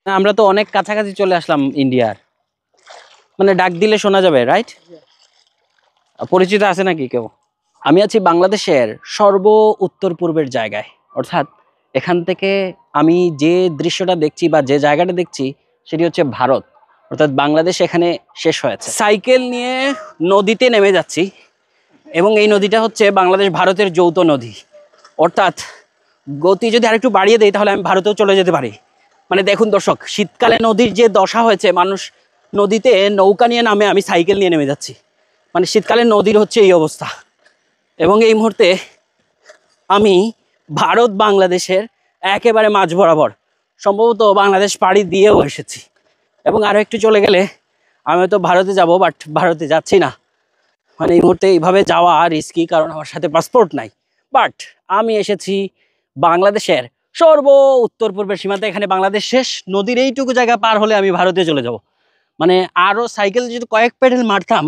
আমরা তো অনেক কাছাকাছি চলে আসলাম ইন্ডিয়ার, মানে ডাক দিলে শোনা যাবে, রাইট? পরিচিত আছে নাকি কেউ? আমি আছি বাংলাদেশের সর্ব উত্তর পূর্বের জায়গায়, অর্থাৎ এখান থেকে আমি যে দৃশ্যটা দেখছি বা যে জায়গাটা দেখছি সেটি হচ্ছে ভারত, অর্থাৎ বাংলাদেশ এখানে শেষ হয়েছে। সাইকেল নিয়ে নদীতে নেমে যাচ্ছি এবং এই নদীটা হচ্ছে বাংলাদেশ ভারতের যৌথ নদী, অর্থাৎ গতি যদি আরেকটু বাড়িয়ে দেয় তাহলে আমি ভারতেও চলে যেতে পারি। মানে দেখুন দর্শক, শীতকালে নদীর যে দশা হয়েছে, মানুষ নদীতে নৌকা নিয়ে নামে, আমি সাইকেল নিয়ে নেমে যাচ্ছি। মানে শীতকালে নদীর হচ্ছে এই অবস্থা। এবং এই মুহূর্তে আমি ভারত বাংলাদেশের একেবারে মাঝ বরাবর, সম্ভবত বাংলাদেশ পাড়ি দিয়েও এসেছি। এবং আরও একটু চলে গেলে আমি হয়তো ভারতে যাব, বাট ভারতে যাচ্ছি না। মানে এই মুহূর্তে এইভাবে যাওয়া রিস্কি, কারণ আমার সাথে পাসপোর্ট নাই। বাট আমি এসেছি বাংলাদেশের সর্ব উত্তর পূর্বের সীমান্তে, এখানে বাংলাদেশ শেষ। নদীর এইটুকু জায়গা পার হলে আমি ভারতে চলে যাব। মানে আরও সাইকেল যদি কয়েক প্যাডেল মারতাম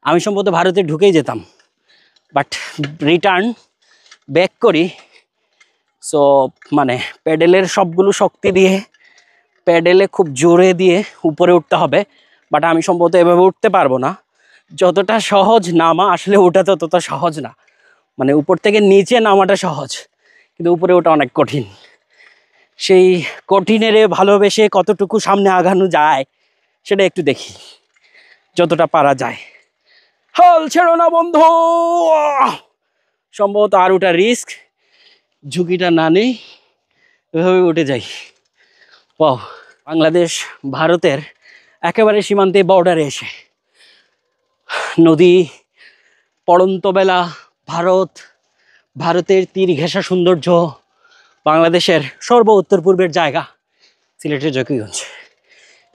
আমি সম্ভবত ভারতে ঢুকেই যেতাম। বাট রিটার্ন ব্যাক করি। সো মানে প্যাডেলের সবগুলো শক্তি দিয়ে প্যাডেলে খুব জোরে দিয়ে উপরে উঠতে হবে, বাট আমি সম্ভবত এভাবে উঠতে পারবো না। যতটা সহজ নামা, আসলে ওটা ততটা সহজ না। মানে উপর থেকে নিচে নামাটা সহজ, কিন্তু উপরে ওটা অনেক কঠিন। সেই কঠিনের ভালোবেসে কতটুকু সামনে আগানো যায় সেটা একটু দেখি, যতটা পারা যায়। হাল ছেড়ো না বন্ধু। সম্ভবত আর ওটা রিস্ক, ঝুঁকিটা না নেই, এভাবে উঠে যাই। ও, বাংলাদেশ ভারতের একেবারে সীমান্তে বর্ডারে এসে নদী, পড়ন্ত বেলা, ভারত, ভারতের তীর ঘেঁষা সৌন্দর্য, বাংলাদেশের সর্ব উত্তর পূর্বের জায়গা সিলেটের জকিগঞ্জ,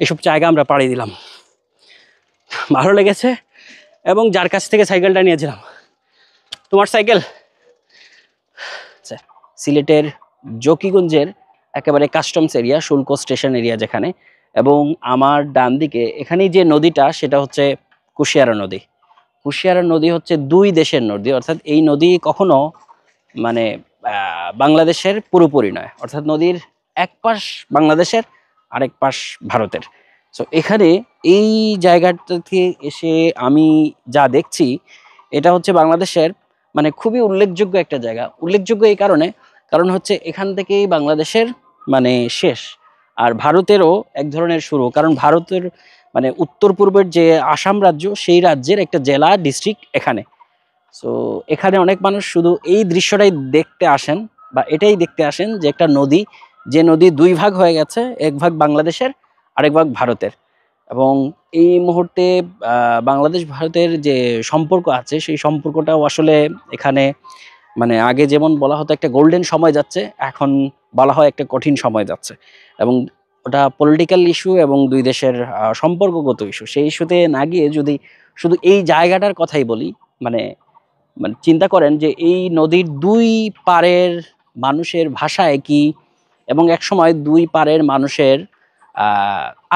এসব জায়গা আমরা পাড়ি দিলাম। ভালো লেগেছে। এবং যার কাছ থেকে সাইকেলটা নিয়েছিলাম, তোমার সাইকেল, সিলেটের জকিগঞ্জের একেবারে কাস্টমস এরিয়া, শুল্ক স্টেশন এরিয়া যেখানে, এবং আমার ডান দিকে এখানেই যে নদীটা সেটা হচ্ছে কুশিয়ারা নদী। কুশিয়ারা নদী হচ্ছে দুই দেশের নদী, অর্থাৎ এই নদী কখনো মানে বাংলাদেশের পুরোপুরি নয়, অর্থাৎ নদীর এক পাশ বাংলাদেশের, আরেক পাশ ভারতের। সো এখানে এই জায়গাটা থেকে এসে আমি যা দেখছি এটা হচ্ছে বাংলাদেশের মানে খুবই উল্লেখযোগ্য একটা জায়গা। উল্লেখযোগ্য এই কারণে, কারণ হচ্ছে এখান থেকেই বাংলাদেশের মানে শেষ, আর ভারতেরও এক ধরনের শুরু। কারণ ভারতের মানে উত্তর পূর্বের যে আসাম রাজ্য, সেই রাজ্যের একটা জেলা ডিস্ট্রিক্ট এখানে। সো এখানে অনেক মানুষ শুধু এই দৃশ্যটাই দেখতে আসেন, বা এটাই দেখতে আসেন যে একটা নদী, যে নদী দুই ভাগ হয়ে গেছে, এক ভাগ বাংলাদেশের, আরেক ভাগ ভারতের। এবং এই মুহূর্তে বাংলাদেশ ভারতের যে সম্পর্ক আছে সেই সম্পর্কটাও আসলে এখানে মানে আগে যেমন বলা হতো একটা গোল্ডেন সময় যাচ্ছে, এখন বলা হয় একটা কঠিন সময় যাচ্ছে। এবং ওটা পলিটিক্যাল ইস্যু এবং দুই দেশের সম্পর্কগত ইস্যু। সেই ইস্যুতে না গিয়ে যদি শুধু এই জায়গাটার কথাই বলি, মানে মানে চিন্তা করেন যে এই নদীর দুই পাড়ের মানুষের ভাষা একই, এবং একসময় দুই পাড়ের মানুষের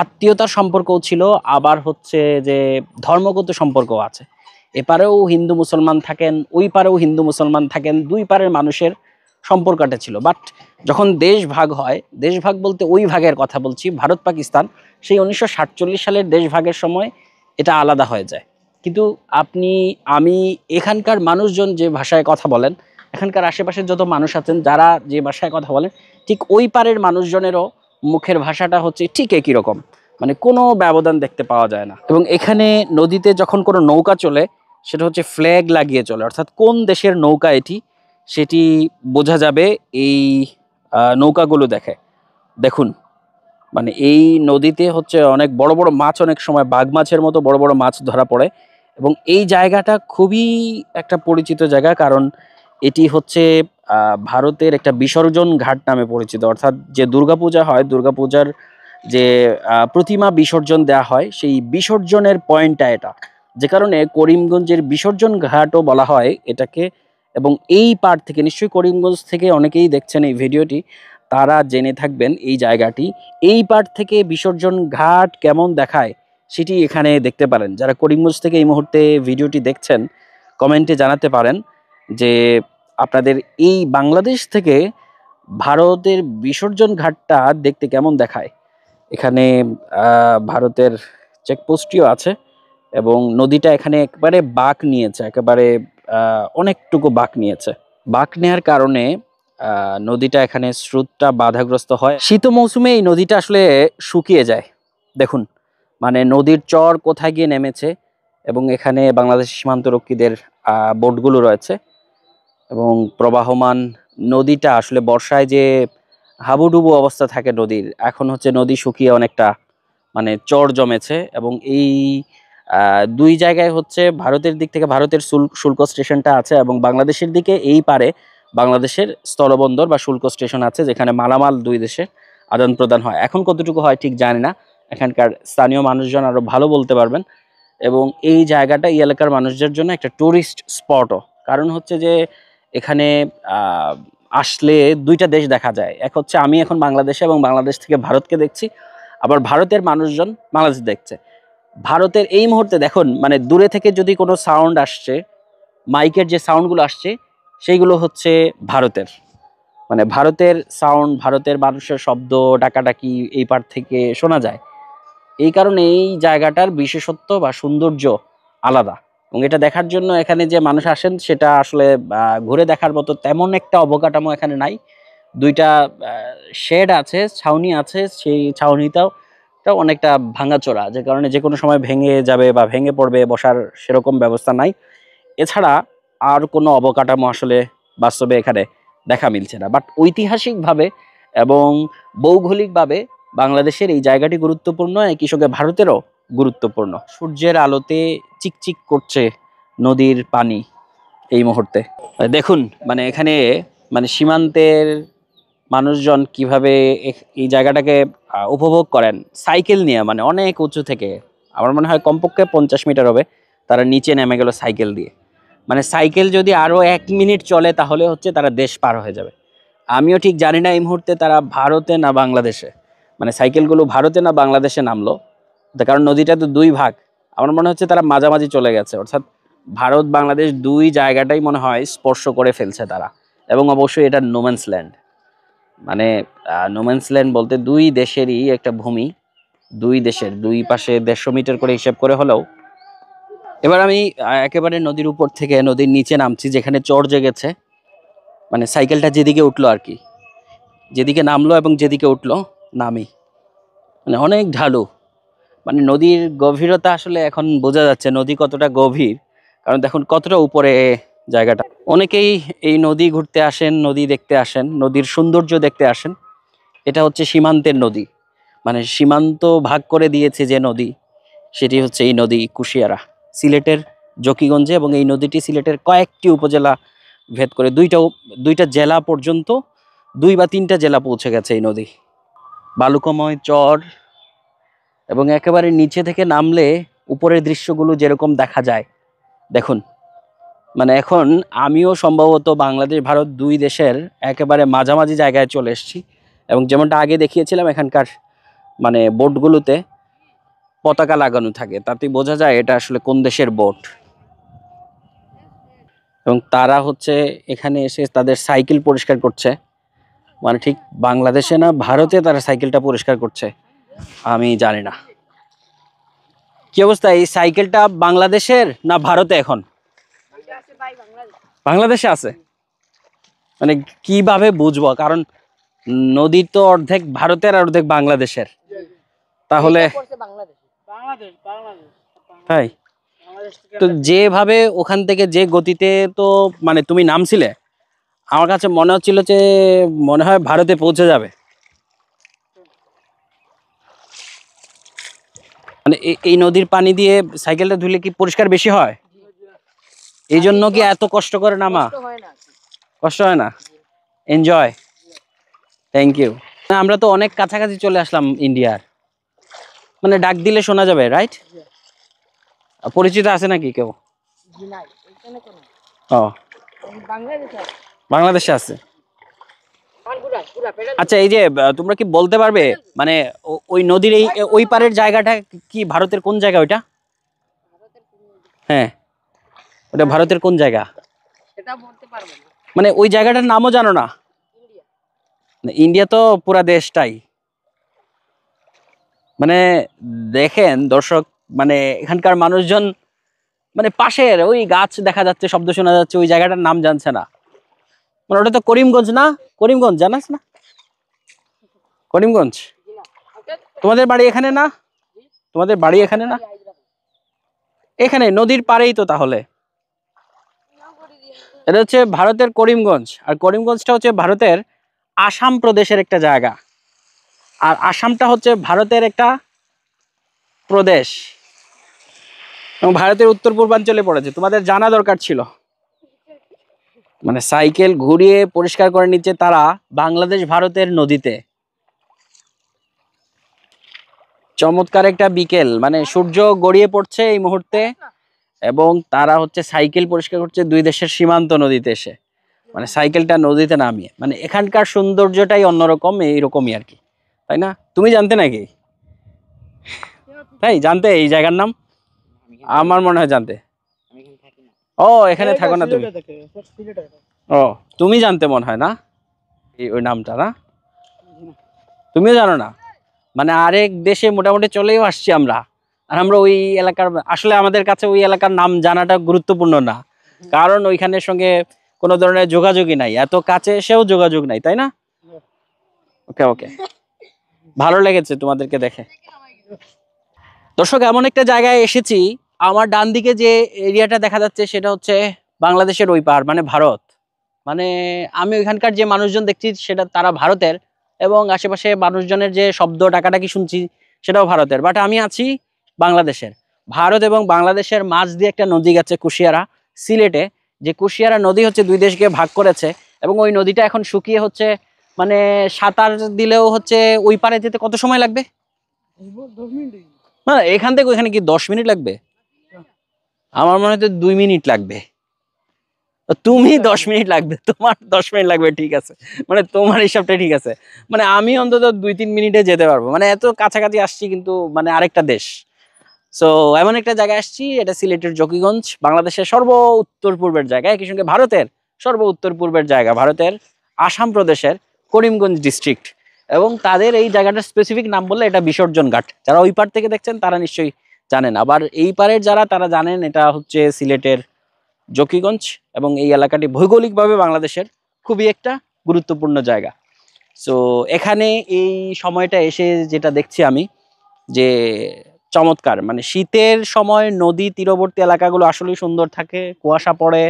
আত্মীয়তার সম্পর্কও ছিল, আবার হচ্ছে যে ধর্মগত সম্পর্ক আছে। এপারেও হিন্দু মুসলমান থাকেন, ওই পারেও হিন্দু মুসলমান থাকেন, দুই পাড়ের মানুষের সম্পর্কটা ছিল। বাট যখন দেশ ভাগ হয়, দেশ ভাগ বলতে ওই ভাগের কথা বলছি, ভারত পাকিস্তান, সেই 1947 সালের দেশ ভাগের সময় এটা আলাদা হয়ে যায়। কিন্তু আপনি, আমি, এখানকার মানুষজন যে ভাষায় কথা বলেন, এখানকার আশেপাশের যত মানুষ আছেন যারা যে ভাষায় কথা বলেন, ঠিক ওই পারের মানুষজনেরও মুখের ভাষাটা হচ্ছে ঠিক একই রকম, মানে কোনো ব্যবধান দেখতে পাওয়া যায় না। এবং এখানে নদীতে যখন কোনো নৌকা চলে সেটা হচ্ছে ফ্ল্যাগ লাগিয়ে চলে, অর্থাৎ কোন দেশের নৌকা এটি সেটি বোঝা যাবে এই নৌকাগুলো দেখে। দেখুন, মানে এই নদীতে হচ্ছে অনেক বড় বড় মাছ, অনেক সময় বাঘ মাছের মতো বড় বড় মাছ ধরা পড়ে। এবং এই জায়গাটা খুবই একটা পরিচিত জায়গা, কারণ এটি হচ্ছে ভারতের একটা বিসর্জন ঘাট নামে পরিচিত। অর্থাৎ যে দুর্গাপূজা হয়, দুর্গাপূজার যে প্রতিমা বিসর্জন দেওয়া হয়, সেই বিসর্জনের পয়েন্টটা এটা, যে কারণে করিমগঞ্জের বিসর্জন ঘাটও বলা হয় এটাকে। এবং এই পার থেকে নিশ্চয়ই করিমগঞ্জ থেকে অনেকেই দেখছেন এই ভিডিওটি, তারা জেনে থাকবেন এই জায়গাটি। এই পার থেকে বিসর্জন ঘাট কেমন দেখায় সেটি এখানে দেখতে পারেন। যারা করিমগঞ্জ থেকে এই মুহূর্তে ভিডিওটি দেখছেন, কমেন্টে জানাতে পারেন যে আপনাদের এই বাংলাদেশ থেকে ভারতের বিসর্জন ঘাটটা দেখতে কেমন দেখায়। এখানে ভারতের চেকপোস্টটিও আছে এবং নদীটা এখানে একবারে বাঁক নিয়েছে, একেবারে অনেকটুকু বাঁক নিয়েছে। বাঁক নেওয়ার কারণে নদীটা এখানে স্রোতটা বাধাগ্রস্ত হয়। শীত মৌসুমে এই নদীটা আসলে শুকিয়ে যায়। দেখুন, মানে নদীর চর কোথায় গিয়ে নেমেছে এবং এখানে বাংলাদেশ সীমান্তরক্ষীদের বোটগুলো রয়েছে এবং প্রবাহমান নদীটা আসলে বর্ষায় যে হাবুডুবু অবস্থা থাকে নদীর, এখন হচ্ছে নদী শুকিয়ে অনেকটা মানে চর জমেছে এবং এই দুই জায়গায় হচ্ছে ভারতের দিক থেকে ভারতের শুল্ক স্টেশনটা আছে এবং বাংলাদেশের দিকে এই পারে বাংলাদেশের স্থলবন্দর বা শুল্ক স্টেশন আছে, যেখানে মালামাল দুই দেশে আদান প্রদান হয়। এখন কতটুকু হয় ঠিক জানি না, এখানকার স্থানীয় মানুষজন আরো ভালো বলতে পারবেন। এবং এই জায়গাটা এই এলাকার মানুষদের জন্য একটা টুরিস্ট স্পটও, কারণ হচ্ছে যে এখানে আহ, আসলে দুইটা দেশ দেখা যায়। এক হচ্ছে আমি এখন বাংলাদেশে এবং বাংলাদেশ থেকে ভারতকে দেখছি, আবার ভারতের মানুষজন বাংলাদেশ দেখছে। ভারতের এই মুহূর্তে দেখুন, মানে দূরে থেকে যদি কোনো সাউন্ড আসছে, মাইকের যে সাউন্ডগুলো আসছে সেইগুলো হচ্ছে ভারতের, মানে ভারতের সাউন্ড, ভারতের মানুষের শব্দ ডাকাডাকি এই পার থেকে শোনা যায়। এই কারণে এই জায়গাটার বিশেষত্ব বা সৌন্দর্য আলাদা এবং এটা দেখার জন্য এখানে যে মানুষ আসেন সেটা আসলে ঘুরে দেখার মতো তেমন একটা অবকাঠামো এখানে নাই। দুইটা শেড আছে, ছাউনি আছে, সেই ছাউনিটাও অনেকটা ভাঙাচোরা, যে কারণে যে কোনো সময় ভেঙে যাবে বা ভেঙে পড়বে, বসার সেরকম ব্যবস্থা নাই। এছাড়া আর কোনো অবকাঠামো আসলে বাস্তবে এখানে দেখা মিলছে না। বাট ঐতিহাসিকভাবে এবং ভৌগোলিকভাবে বাংলাদেশের এই জায়গাটি গুরুত্বপূর্ণ, একই সঙ্গে ভারতেরও গুরুত্বপূর্ণ। সূর্যের আলোতে চিকচিক করছে নদীর পানি এই মুহূর্তে। দেখুন, মানে এখানে মানে সীমান্তের মানুষজন কিভাবে এই জায়গাটাকে উপভোগ করেন সাইকেল নিয়ে, মানে অনেক উঁচু থেকে, আমার মনে হয় কমপক্ষে 50 মিটার হবে, তারা নিচে নেমে গেল সাইকেল দিয়ে। মানে সাইকেল যদি আরো 1 মিনিট চলে তাহলে হচ্ছে তারা দেশ পার হয়ে যাবে। আমিও ঠিক জানি না এই মুহূর্তে তারা ভারতে না বাংলাদেশে, মানে সাইকেলগুলো ভারতে না বাংলাদেশে নামলো। কারণ নদীটা তো দুই ভাগ, আমার মনে হচ্ছে তারা মাঝামাঝি চলে গেছে, অর্থাৎ ভারত বাংলাদেশ দুই জায়গাটাই মনে হয় স্পর্শ করে ফেলছে তারা। এবং অবশ্যই এটা নোম্যান্স ল্যান্ড, মানে নোম্যান্স ল্যান্ড বলতে দুই দেশেরই একটা ভূমি, দুই দেশের দুই পাশে 150 মিটার করে হিসাব করে হলেও। এবার আমি একেবারে নদীর উপর থেকে নদীর নিচে নামছি, যেখানে চর জেগেছে, মানে সাইকেলটা যেদিকে উঠলো আর কি, যেদিকে নামলো এবং যেদিকে উঠলো নামি, মানে অনেক ঢালু। মানে নদীর গভীরতা আসলে এখন বোঝা যাচ্ছে নদী কতটা গভীর, কারণ দেখুন কতটা উপরে জায়গাটা। অনেকেই এই নদী ঘুরতে আসেন, নদী দেখতে আসেন, নদীর সৌন্দর্য দেখতে আসেন। এটা হচ্ছে সীমান্তের নদী, মানে সীমান্ত ভাগ করে দিয়েছে যে নদী, সেটি হচ্ছে এই নদী কুশিয়ারা, সিলেটের জকিগঞ্জে। এবং এই নদীটি সিলেটের কয়েকটি উপজেলা ভেদ করে দুইটা জেলা পর্যন্ত, 2 বা 3টা জেলা পৌঁছে গেছে এই নদী। বালুকাময় চর এবং একেবারে নিচে থেকে নামলে উপরের দৃশ্যগুলো যেরকম দেখা যায় দেখুন। মানে এখন আমিও সম্ভবত বাংলাদেশ ভারত দুই দেশের একেবারে মাঝামাঝি জায়গায় চলে এসেছি। এবং যেমনটা আগে দেখিয়েছিলাম, এখানকার মানে বোটগুলোতে পতাকা লাগানো থাকে, তাতে বোঝা যায় এটা আসলে কোন দেশের বোট। এবং তারা হচ্ছে এখানে এসে তাদের সাইকেল পরিষ্কার করছে, মানে ঠিক বাংলাদেশে না ভারতে তারা সাইকেলটা পরিষ্কার করছে আমি জানি না। কি অবস্থা, এই সাইকেলটা বাংলাদেশের না ভারতে? এখন বাংলাদেশে আছে, মানে কিভাবে বুঝবো? কারণ নদী তো অর্ধেক ভারতের আর অর্ধেক বাংলাদেশের, তাহলে তাই তো যেভাবে ওখান থেকে যে গতিতে, তো মানে তুমি নামছিলে, আমার কাছে মনে হচ্ছিল যে মনে হয় ভারতে পৌঁছে যাবে। মানে এই নদীর পানি দিয়ে সাইকেলটা ধুলে কি পরিষ্কার বেশি হয়? এই জন্য কি এত কষ্ট করে নামা? কষ্ট হয় না, এনজয়। Thank you. আমরা তো অনেক কাছাকাছি চলে আসলাম ইন্ডিয়ার, মানে ডাক দিলে শোনা যাবে, রাইট? পরিচিত আছে নাকি কেউ? ও, বাংলাদেশে আছে। আচ্ছা, এই যে তোমরা কি বলতে পারবে মানে ওই নদীর ওই পারের জায়গাটা কি ভারতের কোন জায়গা ওইটা? হ্যাঁ, ওটা ভারতের কোন জায়গা? মানে ওই জায়গাটার নামও জানো না? ইন্ডিয়া তো পুরা দেশটাই। মানে দেখেন দর্শক, মানে এখানকার মানুষজন মানে পাশের ওই গাছ দেখা যাচ্ছে, শব্দ শোনা যাচ্ছে, ওই জায়গাটার নাম জানছে না। মানে ওটা তো করিমগঞ্জ না? করিমগঞ্জ জানাস না? করিমগঞ্জ। তোমাদের বাড়ি এখানে না? তোমাদের বাড়ি এখানে না? এখানে নদীর পাড়েই তো তাহলে। এটা হচ্ছে ভারতের করিমগঞ্জ, আর করিমগঞ্জটা হচ্ছে ভারতের আসাম প্রদেশের একটা জায়গা। আর আসামটা হচ্ছে ভারতের একটা প্রদেশ এবং ভারতের উত্তর পূর্বাঞ্চলে পড়েছে। তোমাদের জানা দরকার ছিল। মানে সাইকেল ঘুরিয়ে পরিষ্কার করে নিচ্ছে তারা বাংলাদেশ ভারতের নদীতে। চমৎকার একটা বিকেল, মানে সূর্য গড়িয়ে পড়ছে এই মুহূর্তে, এবং তারা হচ্ছে সাইকেল পরিষ্কার করছে দুই দেশের সীমান্ত নদীতে এসে, মানে সাইকেলটা নদীতে নামিয়ে। মানে এখানকার সৌন্দর্যটাই অন্যরকম, এইরকমই আর কি, তাই না? তুমি জানতে নাকি? তাই জানতে এই জায়গার নাম? আমার মনে হয় জানতে। ও এখানে থাকো না তুমি? ও তুমি জানতে মনে হয় না ওই নামটা, না? তুমিও জানো না? মানে আরেক দেশে মোটামুটি চলেও আসছি আমরা, আর আমরা ওই এলাকার, আসলে আমাদের কাছে ওই এলাকার নাম জানাটা গুরুত্বপূর্ণ না, কারণ ওইখানের সঙ্গে কোনো ধরনের যোগাযোগই নাই, এত কাছে এসেও যোগাযোগ নাই, তাই না? ওকে ওকে, ভালো লেগেছে তোমাদেরকে দেখে। দর্শক, এমন একটা জায়গায় এসেছি, আমার ডান দিকে যে এরিয়াটা দেখা যাচ্ছে সেটা হচ্ছে বাংলাদেশের ওই পার, মানে ভারত। মানে আমি ওইখানকার যে মানুষজন দেখছি সেটা তারা ভারতের, এবং আশেপাশে মানুষজনের যে শব্দ ডাকাডাকি শুনছি সেটাও ভারতের, বাট আমি আছি বাংলাদেশের। ভারত এবং বাংলাদেশের মাঝ দিয়ে একটা নদী গেছে কুশিয়ারা, সিলেটে। যে কুশিয়ারা নদী হচ্ছে দুই দেশকে ভাগ করেছে, এবং ওই নদীটা এখন শুকিয়ে হচ্ছে, মানে সাঁতার দিলেও হচ্ছে ওই পারে যেতে কত সময় লাগবে? না, এখান থেকে ওইখানে কি 10 মিনিট লাগবে? আমার মনে হয় 2 মিনিট লাগবে। তুমি 10 মিনিট লাগবে, তোমার 10 মিনিট লাগবে, ঠিক আছে, মানে তোমার হিসাবটা ঠিক আছে। মানে আমি অন্তত 2-3 মিনিটে যেতে পারবো, মানে এত কাছাকাছি আসছি, কিন্তু মানে আরেকটা দেশ। সো এমন একটা জায়গায় আসছি, এটা সিলেটের জকিগঞ্জ, বাংলাদেশের সর্ব উত্তর পূর্বের জায়গা, একই সঙ্গে ভারতের সর্ব উত্তর পূর্বের জায়গা, ভারতের আসাম প্রদেশের করিমগঞ্জ ডিস্ট্রিক্ট। এবং তাদের এই জায়গাটার স্পেসিফিক নাম বললে এটা বিসর্জন ঘাট। যারা ওই পার থেকে দেখছেন তারা নিশ্চয়ই জানেন, আবার এই পারের যারা তারা জানেন এটা হচ্ছে সিলেটের জকিগঞ্জ, এবং এই এলাকাটি ভৌগোলিকভাবে বাংলাদেশের খুবই একটা গুরুত্বপূর্ণ জায়গা। সো এখানে এই সময়টা এসে যেটা দেখছি আমি, যে চমৎকার, মানে শীতের সময় নদী তীরবর্তী এলাকাগুলো আসলেই সুন্দর থাকে, কুয়াশা পড়ে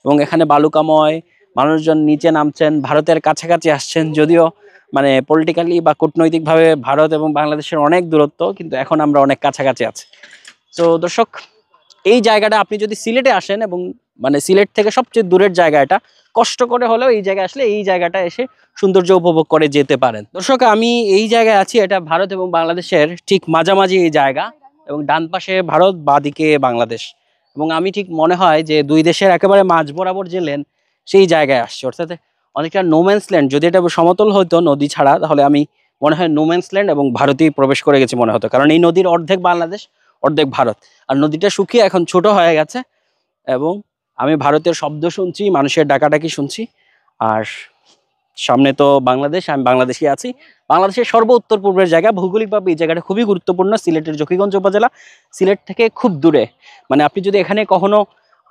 এবং এখানে বালুকাময়, মানুষজন নিচে নামছেন, ভারতের কাছাকাছি আসছেন, যদিও মানে পলিটিক্যালি বা কূটনৈতিকভাবে ভারত এবং বাংলাদেশের অনেক দূরত্ব, কিন্তু এখন আমরা অনেক কাছাকাছি আছি। তো দর্শক, এই জায়গাটা আপনি যদি সিলেটে আসেন, এবং মানে সিলেট থেকে সবচেয়ে দূরের জায়গা এটা, কষ্ট করে হলেও এই জায়গায় আসলে এই জায়গাটা এসে সৌন্দর্য উপভোগ করে যেতে পারেন। দর্শক, আমি এই জায়গায় আছি, এটা ভারত এবং বাংলাদেশের ঠিক মাঝামাঝি এই জায়গা, এবং ডান পাশে ভারত, বাঁদিকে বাংলাদেশ, এবং আমি ঠিক মনে হয় যে দুই দেশের একেবারে মাঝ বরাবর যে লেন, সেই জায়গায় আসছে, অর্থাৎ অনেকটা নোম্যান্স ল্যান্ড। যদি এটা সমতল হতো নদী ছাড়া, তাহলে আমি মনে হয় নোম্যান্স ল্যান্ড এবং ভারতেই প্রবেশ করে গেছি মনে হতো, কারণ এই নদীর অর্ধেক বাংলাদেশ, অর্ধেক ভারত, আর নদীটা শুকিয়ে এখন ছোট হয়ে গেছে, এবং আমি ভারতের শব্দ শুনছি, মানুষের ডাকাডাকি শুনছি, আর সামনে তো বাংলাদেশ, আমি বাংলাদেশে আছি। বাংলাদেশের সর্ব উত্তর পূর্বের জায়গা, ভৌগোলিকভাবে এই জায়গাটা খুবই গুরুত্বপূর্ণ, সিলেটের জকিগঞ্জ উপজেলা, সিলেট থেকে খুব দূরে। মানে আপনি যদি এখানে কখনো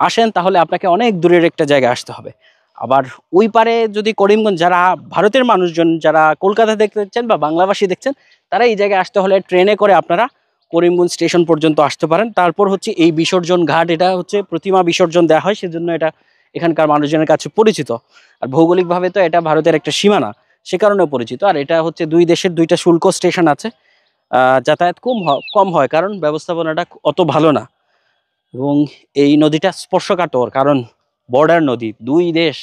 আসেন তাহলে আপনাকে অনেক দূরের একটা জায়গায় আসতে হবে। আবার ওই পারে যদি করিমগঞ্জ, যারা ভারতের মানুষজন যারা কলকাতা দেখছেন বা বাংলাভাষী দেখছেন, তারা এই জায়গায় আসতে হলে ট্রেনে করে আপনারা করিমগঞ্জ স্টেশন পর্যন্ত আসতে পারেন। তারপর হচ্ছে এই বিসর্জন ঘাট, এটা হচ্ছে প্রতিমা বিসর্জন দেওয়া হয়, সেজন্য এটা এখানকার মানুষজনের কাছে পরিচিত। আর ভৌগোলিকভাবে তো এটা ভারতের একটা সীমানা, সে কারণেও পরিচিত। আর এটা হচ্ছে দুই দেশের দুইটা শুল্ক স্টেশন আছে, যাতায়াত কম হয় কারণ ব্যবস্থাপনাটা অত ভালো না। এবং এই নদীটা স্পর্শকাতর, কারণ বর্ডার নদী, দুই দেশ,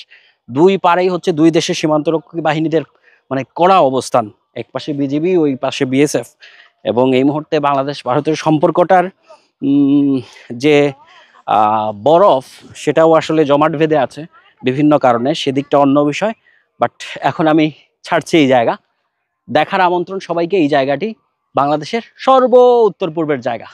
দুই পারেই হচ্ছে দুই দেশের সীমান্তরক্ষী বাহিনীদের মানে কড়া অবস্থান, এক পাশে বিজিবি, ওই পাশে বিএসএফ। এবং এই মুহূর্তে বাংলাদেশ ভারতের সম্পর্কটার যে বরফ, সেটাও আসলে জমাট বেঁধে আছে বিভিন্ন কারণে, সেদিকটা অন্য বিষয়। বাট এখন আমি ছাড়ছি এই জায়গা, দেখার আমন্ত্রণ সবাইকে। এই জায়গাটি বাংলাদেশের সর্ব উত্তর পূর্বের জায়গা।